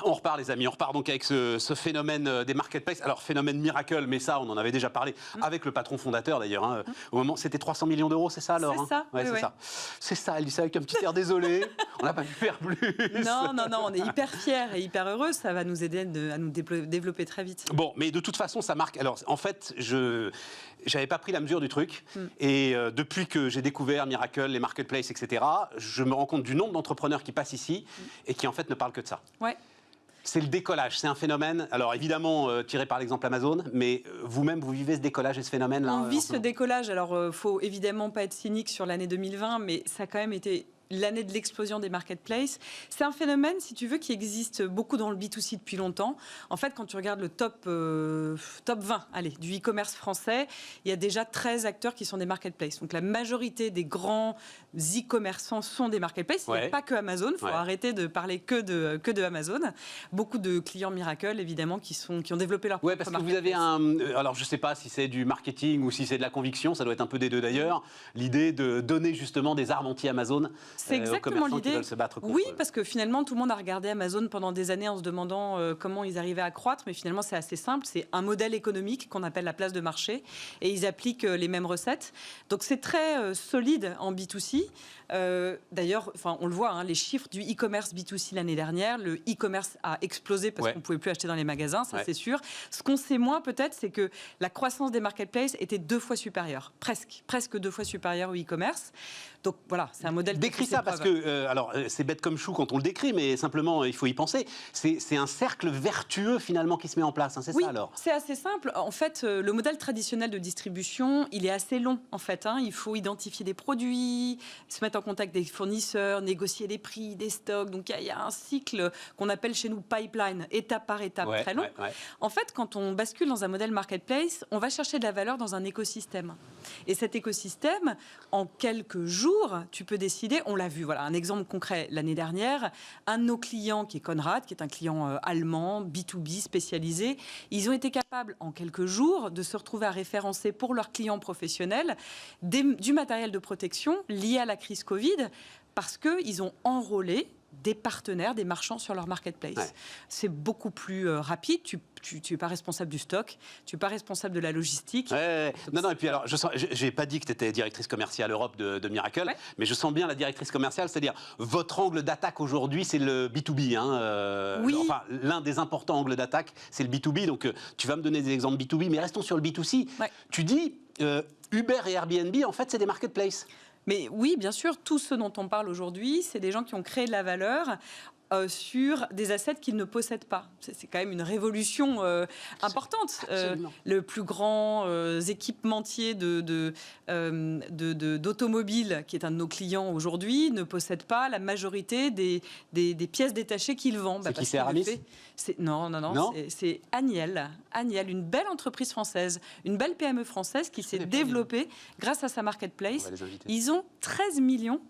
On repart, les amis, on repart donc avec ce phénomène des marketplaces. Alors, phénomène miracle, mais ça, on en avait déjà parlé avec le patron fondateur d'ailleurs. Hein. Au moment, c'était 300 millions d'euros, c'est ça, Laure? C'est ça, ouais, c'est ça. C'est ça, elle dit ça avec un petit air désolé. On n'a pas pu faire plus. Non, on est hyper fiers et hyper heureux. Ça va nous aider à nous développer très vite. Bon, mais de toute façon, ça marque. Alors, en fait, je n'avais pas pris la mesure du truc. Et depuis que j'ai découvert Miracle, les marketplaces, etc., je me rends compte du nombre d'entrepreneurs qui passent ici et qui, en fait, ne parlent que de ça. Ouais. C'est le décollage, c'est un phénomène, alors évidemment tiré par l'exemple Amazon, mais vous-même, vous vivez ce décollage et ce phénomène-là? On vit ce décollage, alors faut évidemment pas être cynique sur l'année 2020, mais ça a quand même été l'année de l'explosion des marketplaces. C'est un phénomène, si tu veux, qui existe beaucoup dans le B2C depuis longtemps. En fait, quand tu regardes le top 20 du e-commerce français, il y a déjà 13 acteurs qui sont des marketplaces. Donc la majorité des grands e-commerçants sont des marketplaces. Il n'y a pas que Amazon, il faut arrêter de parler que de Amazon. Beaucoup de clients Miracle, évidemment, qui ont développé leur propre marketplace. Parce que vous avez alors je ne sais pas si c'est du marketing ou si c'est de la conviction, ça doit être un peu des deux d'ailleurs, l'idée de donner justement des armes anti-Amazon. C'est exactement l'idée. Oui, parce que finalement, tout le monde a regardé Amazon pendant des années en se demandant comment ils arrivaient à croître, mais finalement, c'est assez simple. C'est un modèle économique qu'on appelle la place de marché, et ils appliquent les mêmes recettes. Donc, c'est très solide en B2C. D'ailleurs, on le voit, les chiffres du e-commerce B2C l'année dernière, le e-commerce a explosé parce qu'on ne pouvait plus acheter dans les magasins, ça c'est sûr. Ce qu'on sait moins peut-être, c'est que la croissance des marketplaces était 2 fois supérieure, presque 2 fois supérieure au e-commerce. Donc voilà, c'est un modèle... Décris ça parce que, alors c'est bête comme chou quand on le décrit, mais simplement il faut y penser. C'est un cercle vertueux finalement qui se met en place, hein, c'est ça alors? C'est assez simple. En fait, le modèle traditionnel de distribution, il est assez long en fait. Il faut identifier des produits, se mettre en contact des fournisseurs, négocier les prix, des stocks. Donc il y a un cycle qu'on appelle chez nous pipeline, étape par étape, très long. En fait, quand on bascule dans un modèle marketplace, on va chercher de la valeur dans un écosystème. Et cet écosystème, en quelques jours, tu peux décider, on l'a vu, voilà, un exemple concret l'année dernière, un de nos clients qui est Conrad, qui est un client allemand, B2B spécialisé, ils ont été capables en quelques jours de se retrouver à référencer pour leurs clients professionnels du matériel de protection lié à la crise Covid parce qu'ils ont enrôlé des partenaires, des marchands sur leur marketplace. C'est beaucoup plus rapide. Tu n'es pas responsable du stock, tu n'es pas responsable de la logistique. Non, et puis alors, je n'ai pas dit que tu étais directrice commerciale Europe de Miracle, mais je sens bien la directrice commerciale, c'est-à-dire votre angle d'attaque aujourd'hui, c'est le B2B. Enfin, l'un des importants angles d'attaque, c'est le B2B. Donc, tu vas me donner des exemples B2B, mais restons sur le B2C. Tu dis, Uber et Airbnb, en fait, c'est des marketplaces. Mais oui, bien sûr, tout ce dont on parle aujourd'hui, c'est des gens qui ont créé de la valeur sur des assets qu'ils ne possèdent pas. C'est quand même une révolution importante. Le plus grand équipementier d'automobile, qui est un de nos clients aujourd'hui, ne possède pas la majorité des pièces détachées qu'il vend. C'est qui, c'est Aramis? Non, c'est Agnel. Agnel, une belle entreprise française, une belle PME française qui s'est développée grâce à sa marketplace. Ils ont 13 millions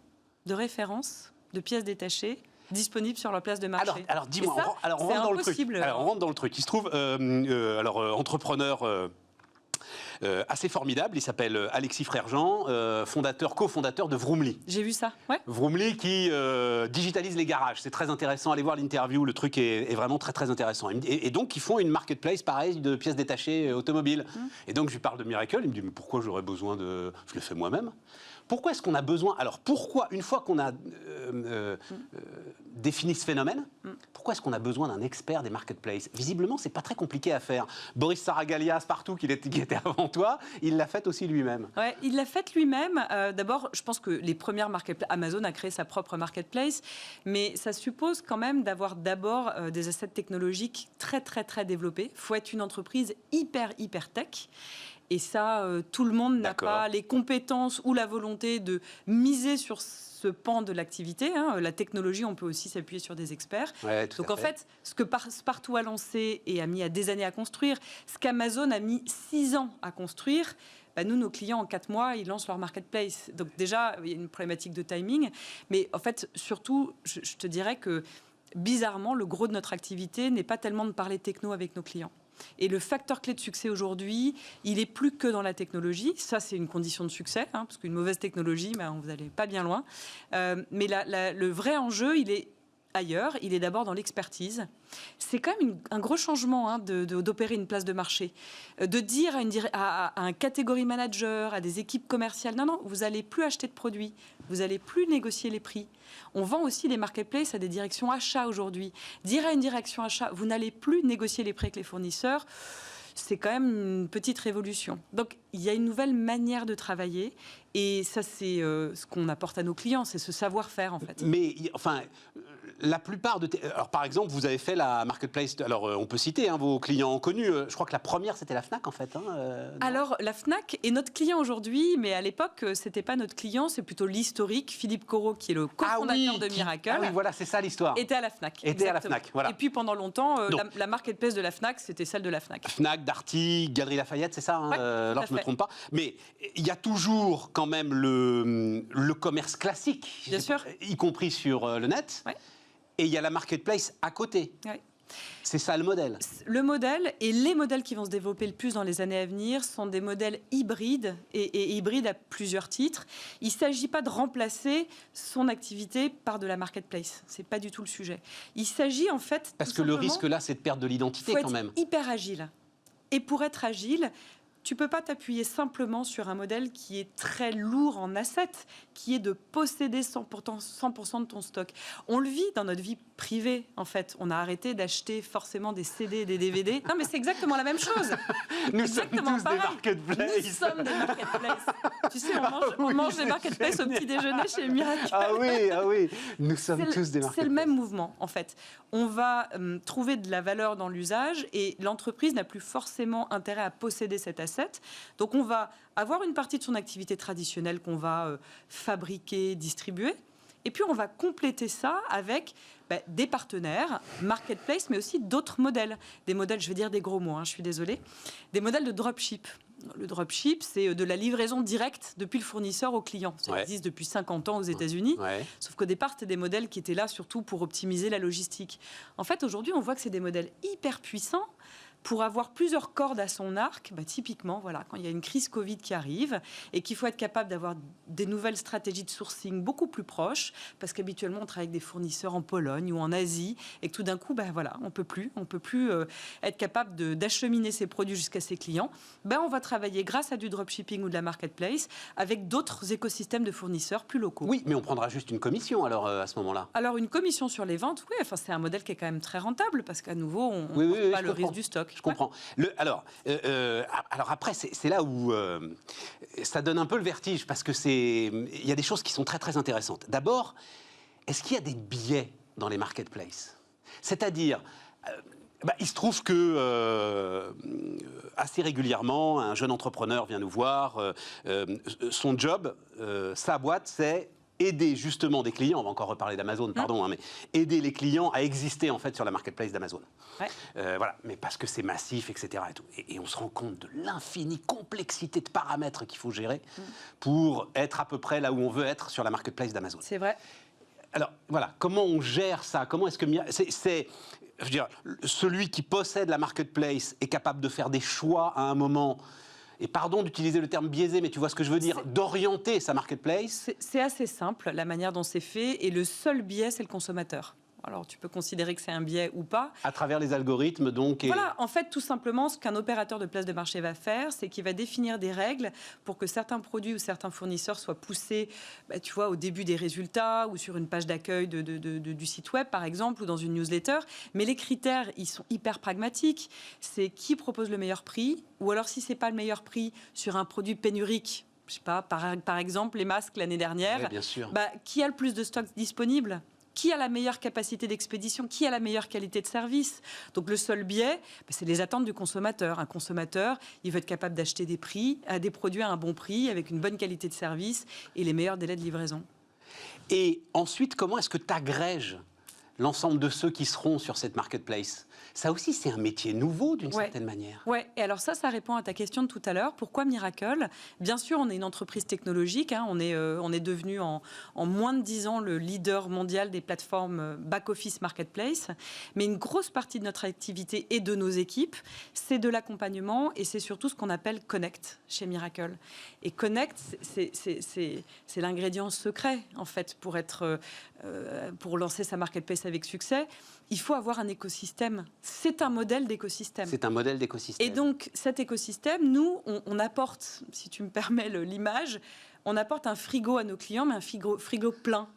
de références de pièces détachées disponibles sur leur place de marché. Alors dis-moi, on rentre dans le truc. Alors on rentre dans le truc. Il se trouve, entrepreneur assez formidable, il s'appelle Alexis Frère-Jean, cofondateur de Vroomly. J'ai vu ça, Vroomly qui digitalise les garages. C'est très intéressant, allez voir l'interview, le truc est vraiment très très intéressant. Et donc ils font une marketplace pareil de pièces détachées automobiles. Et donc je lui parle de Miracle, il me dit mais pourquoi j'aurais besoin de... Je le fais moi-même. Pourquoi est-ce qu'on a besoin... Alors pourquoi, une fois qu'on a défini ce phénomène, pourquoi est-ce qu'on a besoin d'un expert des marketplaces? Visiblement, c'est pas très compliqué à faire. Boris Saragalias, partout, qui était avant toi, il l'a fait aussi lui-même. Ouais, il l'a fait lui-même. D'abord, je pense que les premières marketplaces... Amazon a créé sa propre marketplace, mais ça suppose quand même d'avoir d'abord des assets technologiques très, très, très développés. Il faut être une entreprise hyper tech. Et ça, tout le monde n'a pas les compétences ou la volonté de miser sur ce pan de l'activité. La technologie, on peut aussi s'appuyer sur des experts. Donc en fait, ce que Spartoo a lancé et a mis à des années à construire, ce qu'Amazon a mis 6 ans à construire, nous, nos clients, en 4 mois, ils lancent leur marketplace. Donc déjà, il y a une problématique de timing. Mais en fait, surtout, je te dirais que bizarrement, le gros de notre activité n'est pas tellement de parler techno avec nos clients. Et le facteur clé de succès aujourd'hui, il est plus que dans la technologie. Ça, c'est une condition de succès, parce qu'une mauvaise technologie, vous n'allez pas bien loin. Mais le vrai enjeu, il est ailleurs, il est d'abord dans l'expertise. C'est quand même un gros changement d'opérer une place de marché. De dire à un catégorie manager, à des équipes commerciales, non, vous n'allez plus acheter de produits, vous n'allez plus négocier les prix. On vend aussi des marketplaces à des directions achats aujourd'hui. Dire à une direction achat, vous n'allez plus négocier les prix avec les fournisseurs, c'est quand même une petite révolution. Donc, il y a une nouvelle manière de travailler. Et ça, c'est ce qu'on apporte à nos clients, c'est ce savoir-faire, en fait. Mais, enfin, la plupart de... Alors, par exemple, vous avez fait la marketplace... Alors, on peut citer vos clients connus. Je crois que la première, c'était la Fnac, en fait. Alors, la Fnac est notre client aujourd'hui, mais à l'époque, c'était pas notre client, c'est plutôt l'historique. Philippe Corot, qui est le cofondateur de Miracle. Ah oui, voilà, c'est ça l'histoire. Était à la Fnac. Était à la Fnac, voilà. Et puis, pendant longtemps, la marketplace de la Fnac, c'était celle de la Fnac. Fnac, Darty, Galeries Lafayette, c'est ça, alors je ne me trompe pas. Mais il y a toujours quand même le commerce classique, bien sûr, y compris sur le net, et il y a la marketplace à côté. C'est ça le modèle. Le modèle et les modèles qui vont se développer le plus dans les années à venir sont des modèles hybrides et hybrides à plusieurs titres. Il ne s'agit pas de remplacer son activité par de la marketplace. Ce n'est pas du tout le sujet. Il s'agit en fait... Parce que le risque là, c'est de perdre de l'identité quand même. Il faut être hyper agile. Et pour être agile, tu ne peux pas t'appuyer simplement sur un modèle qui est très lourd en assets, qui est de posséder 100% de ton stock. On le vit dans notre vie privée, en fait. On a arrêté d'acheter forcément des CD et des DVD. Non, mais c'est exactement la même chose. Nous sommes tous des marketplaces. Nous sommes des marketplaces. Tu sais, on mange des marketplaces au petit déjeuner chez Miracle. Ah oui. Nous sommes tous des marketplaces. C'est le même mouvement, en fait. On va trouver de la valeur dans l'usage et l'entreprise n'a plus forcément intérêt à posséder cet asset. Donc on va avoir une partie de son activité traditionnelle qu'on va fabriquer, distribuer. Et puis on va compléter ça avec des partenaires, marketplace, mais aussi d'autres modèles. Des modèles, je vais dire des gros mots, je suis désolée. Des modèles de dropship. Le dropship, c'est de la livraison directe depuis le fournisseur au client. Ça existe depuis 50 ans aux États-Unis. Sauf qu'au départ, c'était des modèles qui étaient là surtout pour optimiser la logistique. En fait, aujourd'hui, on voit que c'est des modèles hyper puissants pour avoir plusieurs cordes à son arc. Typiquement, voilà, quand il y a une crise Covid qui arrive et qu'il faut être capable d'avoir des nouvelles stratégies de sourcing beaucoup plus proches, parce qu'habituellement, on travaille avec des fournisseurs en Pologne ou en Asie, et que tout d'un coup, on peut plus être capable d'acheminer ses produits jusqu'à ses clients. On va travailler grâce à du dropshipping ou de la marketplace avec d'autres écosystèmes de fournisseurs plus locaux. Oui, mais on prendra juste une commission alors à ce moment-là. Alors une commission sur les ventes, oui, c'est un modèle qui est quand même très rentable parce qu'à nouveau, on ne prend pas le risque du stock. Je comprends. Alors après, c'est là où ça donne un peu le vertige parce que il y a des choses qui sont très très intéressantes. D'abord, est-ce qu'il y a des biais dans les marketplaces ? C'est-à-dire, il se trouve que assez régulièrement, un jeune entrepreneur vient nous voir. Son job, sa boîte, c'est aider justement des clients, on va encore reparler d'Amazon, pardon, mais aider les clients à exister en fait sur la marketplace d'Amazon. Voilà, mais parce que c'est massif, etc. Et, tout. Et on se rend compte de l'infinie complexité de paramètres qu'il faut gérer pour être à peu près là où on veut être sur la marketplace d'Amazon. C'est vrai. Alors voilà, comment on gère ça ? Comment est-ce que je veux dire, celui qui possède la marketplace est capable de faire des choix à un moment. Et pardon d'utiliser le terme biaisé, mais tu vois ce que je veux dire, d'orienter sa marketplace. C'est assez simple, la manière dont c'est fait, et le seul biais, c'est le consommateur. Alors, tu peux considérer que c'est un biais ou pas. À travers les algorithmes, donc. Voilà, en fait, tout simplement, ce qu'un opérateur de place de marché va faire, c'est qu'il va définir des règles pour que certains produits ou certains fournisseurs soient poussés, tu vois, au début des résultats ou sur une page d'accueil du site web, par exemple, ou dans une newsletter. Mais les critères, ils sont hyper pragmatiques. C'est qui propose le meilleur prix, ou alors, si c'est pas le meilleur prix sur un produit pénurique, je sais pas, par exemple, les masques l'année dernière, bien sûr. Qui a le plus de stocks disponibles ? Qui a la meilleure capacité d'expédition ? Qui a la meilleure qualité de service ? Donc le seul biais, c'est les attentes du consommateur. Un consommateur, il veut être capable d'acheter des produits à un bon prix, avec une bonne qualité de service et les meilleurs délais de livraison. Et ensuite, comment est-ce que tu agrèges l'ensemble de ceux qui seront sur cette marketplace ? Ça aussi, c'est un métier nouveau d'une certaine manière. Oui, et alors ça répond à ta question de tout à l'heure. Pourquoi Miracle ? Bien sûr, on est une entreprise technologique. On est devenu en moins de 10 ans le leader mondial des plateformes back-office marketplace. Mais une grosse partie de notre activité et de nos équipes, c'est de l'accompagnement et c'est surtout ce qu'on appelle Connect chez Miracle. Et Connect, c'est l'ingrédient secret, en fait, pour lancer sa marketplace marketplace avec succès, il faut avoir un écosystème. C'est un modèle d'écosystème. C'est un modèle d'écosystème. Et donc, cet écosystème, nous, on apporte, si tu me permets l'image, on apporte un frigo à nos clients, mais un frigo plein.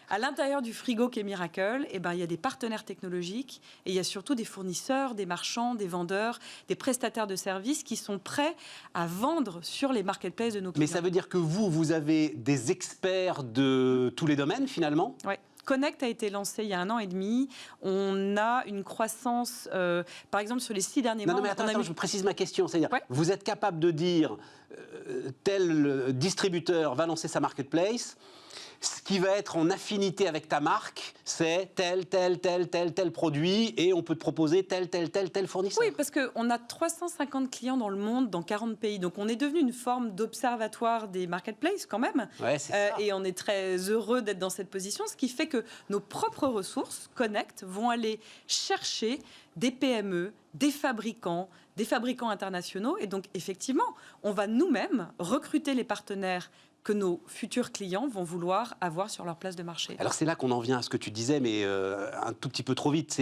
À l'intérieur du frigo qui est Miracle, il y a des partenaires technologiques et il y a surtout des fournisseurs, des marchands, des vendeurs, des prestataires de services qui sont prêts à vendre sur les marketplaces de nos clients. Mais ça veut dire que vous avez des experts de tous les domaines, finalement ? Oui. Connect a été lancé il y a 1 an et demi. On a une croissance, par exemple, sur les 6 derniers mois. Non, mais attends, je précise ma question. C'est-à-dire, vous êtes capable de dire tel distributeur va lancer sa marketplace, ce qui va être en affinité avec ta marque, c'est tel produit, et on peut te proposer tel fournisseur. Oui, parce qu'on a 350 clients dans le monde, dans 40 pays. Donc, on est devenu une forme d'observatoire des marketplaces, quand même. Ouais, c'est ça. Et on est très heureux d'être dans cette position, ce qui fait que nos propres ressources, Connect, vont aller chercher des PME, des fabricants internationaux. Et donc, effectivement, on va nous-mêmes recruter les partenaires que nos futurs clients vont vouloir avoir sur leur place de marché. Alors c'est là qu'on en vient à ce que tu disais, mais un tout petit peu trop vite.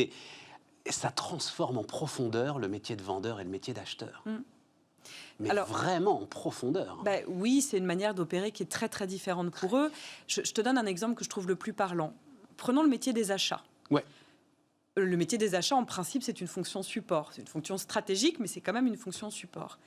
Ça transforme en profondeur le métier de vendeur et le métier d'acheteur. Mais alors, vraiment en profondeur. Oui, c'est une manière d'opérer qui est très très différente pour eux. Je te donne un exemple que je trouve le plus parlant. Prenons le métier des achats. Ouais. Le métier des achats, en principe, c'est une fonction support. C'est une fonction stratégique, mais c'est quand même une fonction support.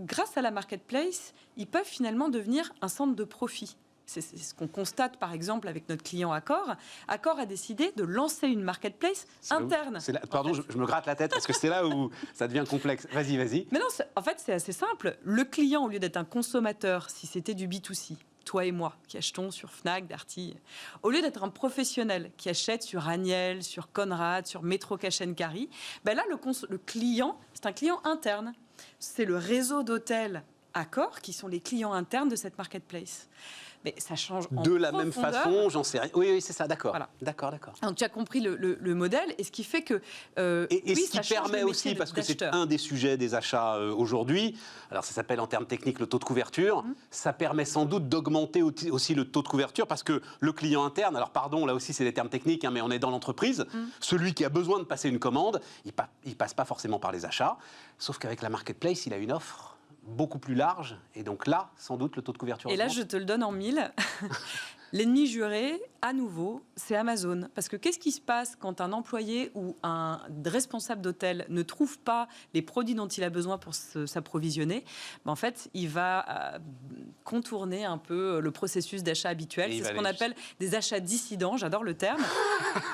Grâce à la marketplace, ils peuvent finalement devenir un centre de profit. C'est ce qu'on constate, par exemple, avec notre client Accor. Accor a décidé de lancer une marketplace interne. Pardon, je me gratte la tête parce que c'est là où ça devient complexe. Vas-y. Mais non, en fait, c'est assez simple. Le client, au lieu d'être un consommateur, si c'était du B2C, toi et moi, qui achetons sur Fnac, Darty, au lieu d'être un professionnel qui achète sur Agnel, sur Conrad, sur Metro Cash & Carry, là, le client, c'est un client interne. C'est le réseau d'hôtels Accor qui sont les clients internes de cette marketplace. Mais ça change en de la profondeur. même façon, j'en sais rien. Oui, c'est ça, d'accord. Voilà. D'accord. Donc tu as compris le modèle, et ce qui fait que... et ce qui permet aussi, parce que c'est un des sujets des achats aujourd'hui, alors ça s'appelle en termes techniques le taux de couverture, ça permet sans doute d'augmenter aussi le taux de couverture, parce que le client interne, alors pardon, là aussi c'est des termes techniques, mais on est dans l'entreprise, celui qui a besoin de passer une commande, il passe pas forcément par les achats, sauf qu'avec la marketplace, il a une offre beaucoup plus large, et donc là, sans doute, le taux de couverture augmente. Et là, je te le donne en 1000. L'ennemi juré, à nouveau, c'est Amazon. Parce que qu'est-ce qui se passe quand un employé ou un responsable d'hôtel ne trouve pas les produits dont il a besoin pour s'approvisionner ? En fait, il va contourner un peu le processus d'achat habituel. C'est ce qu'on appelle des achats dissidents, j'adore le terme.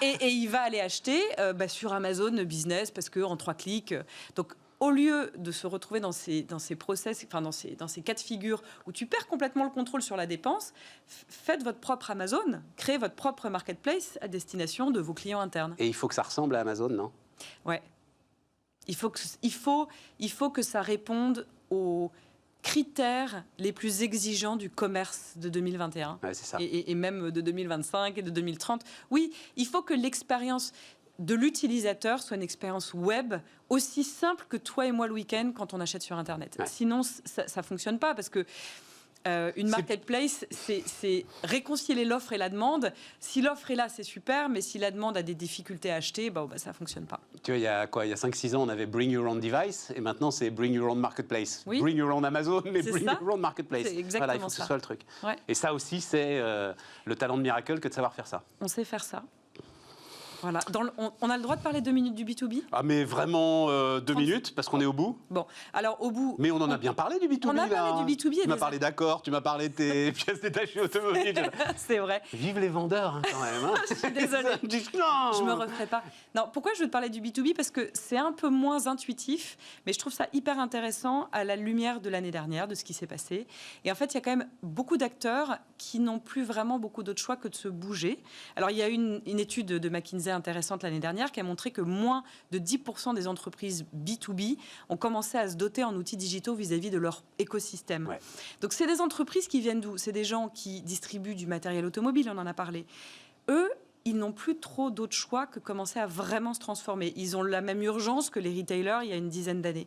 et il va aller acheter sur Amazon Business, parce qu'en 3 clics... Donc, au lieu de se retrouver dans ces process, dans ces cas de figure où tu perds complètement le contrôle sur la dépense, faites votre propre Amazon, créez votre propre marketplace à destination de vos clients internes. Et il faut que ça ressemble à Amazon, non ? Ouais. Il faut que ça réponde aux critères les plus exigeants du commerce de 2021. Ouais, c'est ça. Et même de 2025 et de 2030. Oui, il faut que l'expérience de l'utilisateur soit une expérience web aussi simple que toi et moi le week-end quand on achète sur Internet. Ouais. Sinon, ça ne fonctionne pas, parce que une marketplace, c'est réconcilier l'offre et la demande. Si l'offre est là, c'est super, mais si la demande a des difficultés à acheter, ça ne fonctionne pas. Tu vois, il y a 5-6 ans, on avait Bring Your Own Device, et maintenant, c'est Bring Your Own Marketplace. Oui. Bring Your Own Amazon, mais Bring Your Own Marketplace. C'est exactement voilà, il faut que ce soit le truc. Ouais. Et ça aussi, c'est le talent de Miracle que de savoir faire ça. On sait faire ça. Voilà. On a le droit de parler 2 minutes du B2B ? Ah, mais vraiment 2 minutes, parce qu'on est au bout. Bon, alors au bout... Mais on en a bien parlé du B2B, on a parlé du B2B. Tu m'as parlé d'Accor, tu m'as parlé de tes pièces détachées automobiles. C'est vrai. Vive les vendeurs, quand même. Je suis désolée. Non. Je me referai pas. Non, pourquoi je veux te parler du B2B ? Parce que c'est un peu moins intuitif, mais je trouve ça hyper intéressant à la lumière de l'année dernière, de ce qui s'est passé. Et en fait, il y a quand même beaucoup d'acteurs qui n'ont plus vraiment beaucoup d'autre choix que de se bouger. Alors, il y a une étude de McKinsey intéressante l'année dernière qui a montré que moins de 10% des entreprises B2B ont commencé à se doter en outils digitaux vis-à-vis de leur écosystème. Ouais. Donc, c'est des entreprises qui viennent d'où ? C'est des gens qui distribuent du matériel automobile, on en a parlé. Eux, ils n'ont plus trop d'autres choix que commencer à vraiment se transformer. Ils ont la même urgence que les retailers il y a une dizaine d'années.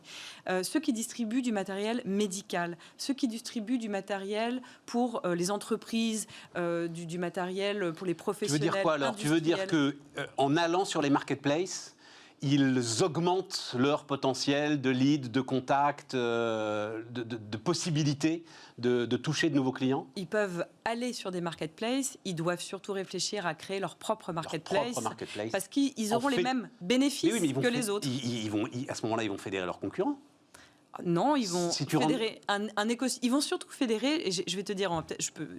Ceux qui distribuent du matériel médical, ceux qui distribuent du matériel pour les entreprises, du matériel pour les professionnels. Tu veux dire quoi alors? Tu veux dire qu'en allant sur les marketplaces, ils augmentent leur potentiel de lead, de contact, de possibilités de toucher de nouveaux clients? Ils peuvent aller sur des marketplaces, ils doivent surtout réfléchir à créer leur propre marketplace, parce qu'ils auront les mêmes bénéfices que les autres. À ce moment-là, ils vont fédérer leurs concurrents? Non, ils vont fédérer un écosystème. Ils vont surtout fédérer, et je vais te dire,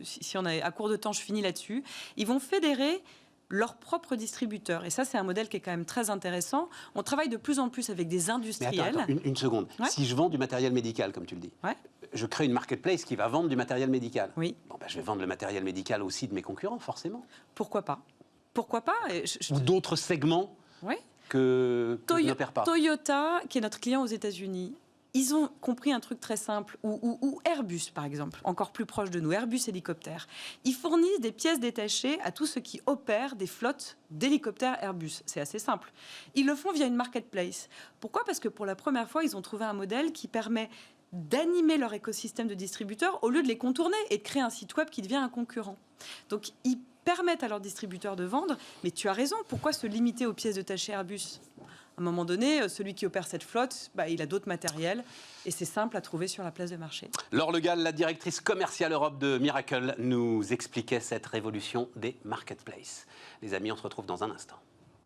si on est à court de temps, je finis là-dessus, ils vont fédérer leurs propres distributeurs. Et ça, c'est un modèle qui est quand même très intéressant. On travaille de plus en plus avec des industriels. Mais attends, une seconde. Ouais. Si je vends du matériel médical, comme tu le dis, ouais, je crée une marketplace qui va vendre du matériel médical. Oui. Bon, je vais vendre le matériel médical aussi de mes concurrents, forcément. Pourquoi pas? Pourquoi pas? Ou d'autres segments que je n'opère pas. Toyota, qui est notre client aux États-Unis, ils ont compris un truc très simple, ou Airbus, par exemple, encore plus proche de nous, Airbus Hélicoptère. Ils fournissent des pièces détachées à tous ceux qui opèrent des flottes d'hélicoptères Airbus. C'est assez simple. Ils le font via une marketplace. Pourquoi? Parce que pour la première fois, ils ont trouvé un modèle qui permet d'animer leur écosystème de distributeurs au lieu de les contourner et de créer un site web qui devient un concurrent. Donc, ils permettent à leurs distributeurs de vendre, mais tu as raison, pourquoi se limiter aux pièces détachées Airbus ? À un moment donné, celui qui opère cette flotte, il a d'autres matériels et c'est simple à trouver sur la place de marché. Laure Le Gall, la directrice commerciale Europe de Miracle, nous expliquait cette révolution des marketplaces. Les amis, on se retrouve dans un instant.